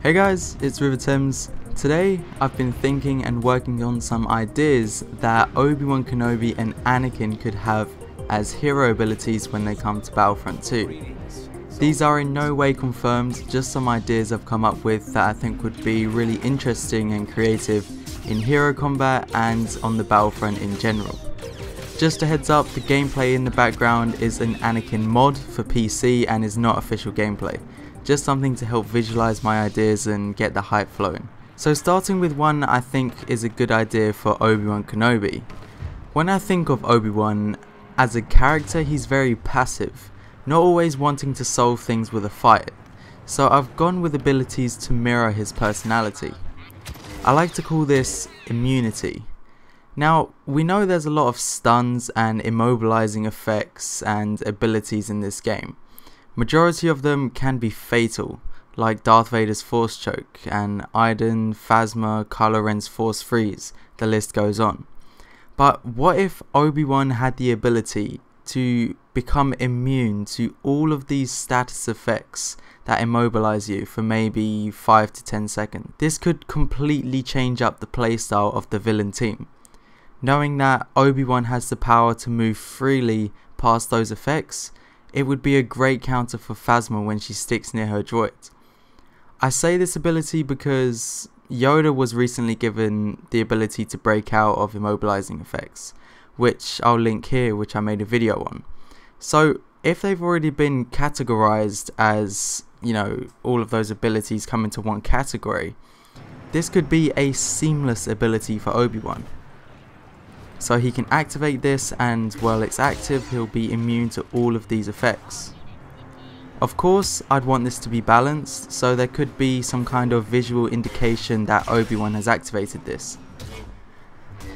Hey guys, it's Riva. Today I've been thinking and working on some ideas that Obi Wan Kenobi and Anakin could have as hero abilities when they come to Battlefront 2. These are in no way confirmed, just some ideas I've come up with that I think would be really interesting and creative in hero combat and on the Battlefront in general. Just a heads up, the gameplay in the background is an Anakin mod for PC and is not official gameplay. Just something to help visualize my ideas and get the hype flowing. So starting with one I think is a good idea for Obi Wan Kenobi. When I think of Obi Wan as a character, he's very passive, not always wanting to solve things with a fight. So I've gone with abilities to mirror his personality. I like to call this immunity. Now, we know there's a lot of stuns and immobilizing effects and abilities in this game. Majority of them can be fatal, like Darth Vader's Force Choke and Iden, Phasma, Kylo Ren's Force Freeze, the list goes on. But what if Obi-Wan had the ability to become immune to all of these status effects that immobilize you for maybe 5 to 10 seconds? This could completely change up the playstyle of the villain team. Knowing that Obi-Wan has the power to move freely past those effects, it would be a great counter for Phasma when she sticks near her droid. I say this ability because Yoda was recently given the ability to break out of immobilizing effects, which I'll link here, which I made a video on. So if they've already been categorized as, all of those abilities come into one category, this could be a seamless ability for Obi-Wan. So he can activate this, and while it's active he'll be immune to all of these effects. Of course I'd want this to be balanced, so there could be some kind of visual indication that Obi-Wan has activated this.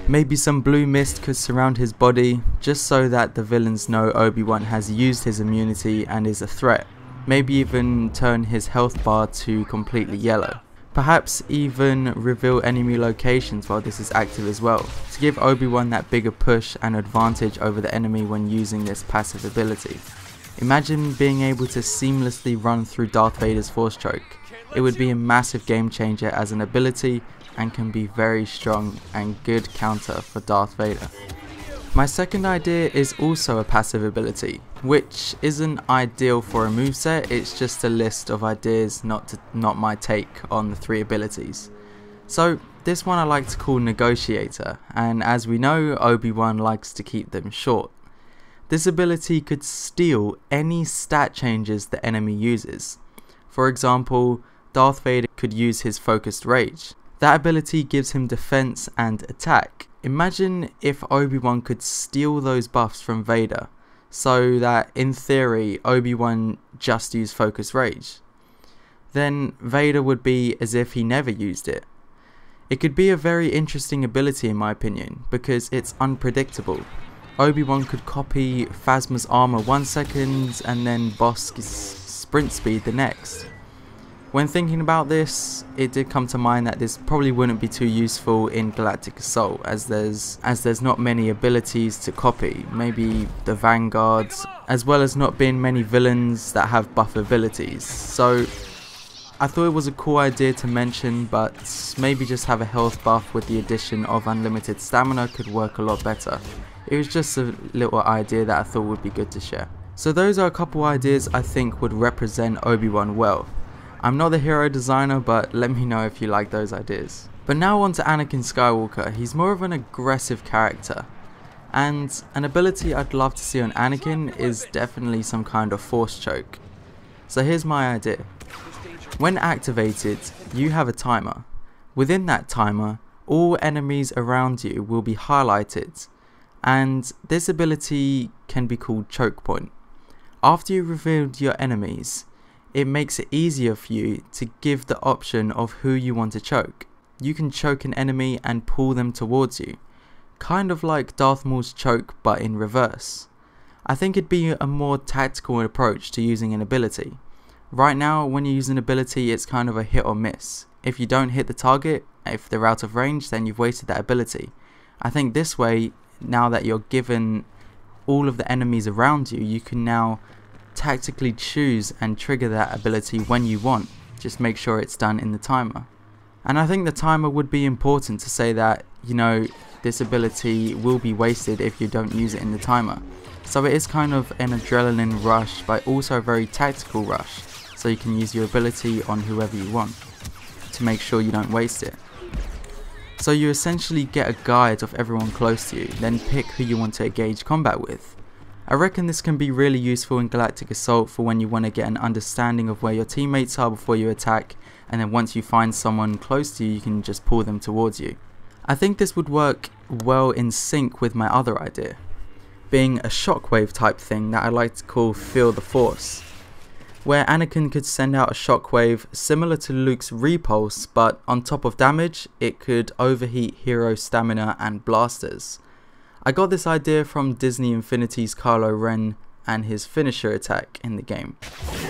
Maybe some blue mist could surround his body, just so that the villains know Obi-Wan has used his immunity and is a threat. Maybe even turn his health bar to completely yellow. Perhaps even reveal enemy locations while this is active as well, to give Obi-Wan that bigger push and advantage over the enemy when using this passive ability. Imagine being able to seamlessly run through Darth Vader's Force Choke. It would be a massive game changer as an ability and can be very strong and good counter for Darth Vader. My second idea is also a passive ability, which isn't ideal for a moveset. It's just a list of ideas, not my take on the three abilities. So this one I like to call Negotiator, and as we know, Obi-Wan likes to keep them short. This ability could steal any stat changes the enemy uses. For example, Darth Vader could use his focused rage. That ability gives him defense and attack. Imagine if Obi-Wan could steal those buffs from Vader, so that in theory Obi-Wan just used focused rage. Then Vader would be as if he never used it. It could be a very interesting ability in my opinion, because it's unpredictable. Obi-Wan could copy Phasma's armor 1 second and then Bosk's sprint speed the next. When thinking about this, it did come to mind that this probably wouldn't be too useful in Galactic Assault, as there's not many abilities to copy, maybe the Vanguards, as well as not being many villains that have buff abilities. So I thought it was a cool idea to mention, but maybe just have a health buff with the addition of unlimited stamina could work a lot better. It was just a little idea that I thought would be good to share. So those are a couple ideas I think would represent Obi-Wan well. I'm not the hero designer, but let me know if you like those ideas. But now on to Anakin Skywalker. He's more of an aggressive character, and an ability I'd love to see on Anakin is definitely some kind of Force Choke. So here's my idea. When activated, you have a timer. Within that timer, all enemies around you will be highlighted, and this ability can be called Choke Point. After you've revealed your enemies, it makes it easier for you to give the option of who you want to choke. You can choke an enemy and pull them towards you, kind of like Darth Maul's choke but in reverse. I think it'd be a more tactical approach to using an ability. Right now when you use an ability, it's kind of a hit or miss. If you don't hit the target, if they're out of range, then you've wasted that ability. I think this way, now that you're given all of the enemies around you, you can now tactically choose and trigger that ability when you want, just make sure it's done in the timer. And I think the timer would be important to say that, you know, this ability will be wasted if you don't use it in the timer. So it is kind of an adrenaline rush, but also a very tactical rush, so you can use your ability on whoever you want to make sure you don't waste it. So you essentially get a guide of everyone close to you, then pick who you want to engage combat with. I reckon this can be really useful in Galactic Assault for when you want to get an understanding of where your teammates are before you attack, and then once you find someone close to you, you can just pull them towards you. I think this would work well in sync with my other idea, being a shockwave type thing that I like to call Feel the Force, where Anakin could send out a shockwave similar to Luke's repulse, but on top of damage, it could overheat hero stamina and blasters. I got this idea from Disney Infinity's Kylo Ren and his finisher attack in the game.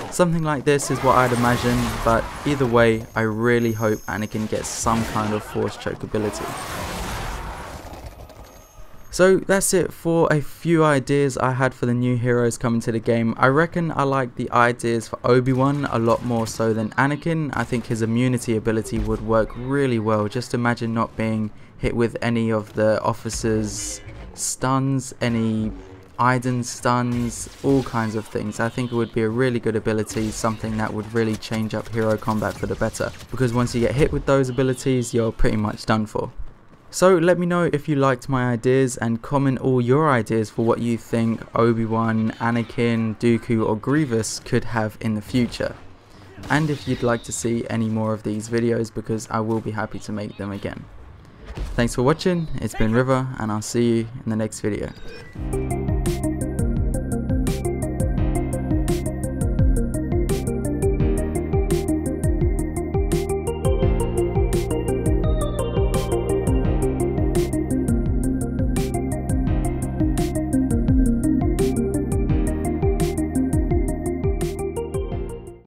Something like this is what I'd imagine, but either way, I really hope Anakin gets some kind of force choke ability. So that's it for a few ideas I had for the new heroes coming to the game. I reckon I like the ideas for Obi Wan a lot more so than Anakin. I think his immunity ability would work really well. Just imagine not being hit with any of the officers' stuns, any Iden stuns, all kinds of things. I think it would be a really good ability, something that would really change up hero combat for the better, because once you get hit with those abilities, you're pretty much done for. So let me know if you liked my ideas, and comment all your ideas for what you think Obi-Wan, Anakin, Dooku or Grievous could have in the future. And if you'd like to see any more of these videos, because I will be happy to make them again. Thanks for watching, it's been Riva, and I'll see you in the next video.